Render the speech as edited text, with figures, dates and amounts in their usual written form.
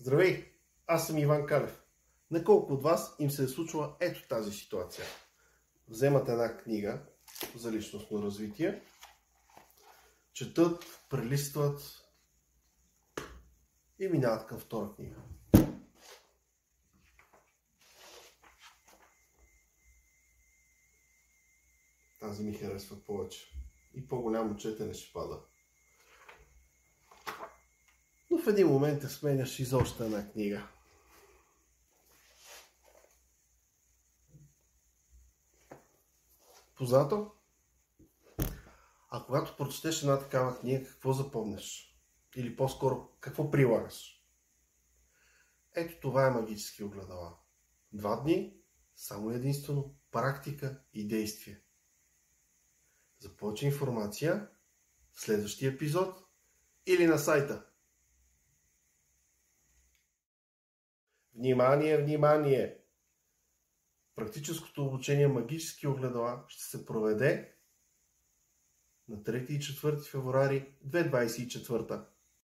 Здравей! Аз съм Иван Калев. На колко от вас им се е случила ето тази ситуация? Вземат една книга за личностно развитие, четат, прелистват и минават към втора книга. Тази ми харесва повече. И по-голямо четене ще пада. Но в един момент те сменяш и за още една книга. Познато? А когато прочетеш една такава книга, какво запомняш? Или по-скоро, какво прилагаш? Ето това е магически огледала. 2 дни, само единствено практика и действие. За повече информация в следващия епизод или на сайта. Внимание, внимание! Практическото обучение магически огледала ще се проведе на 3 и 4 февруари 2024.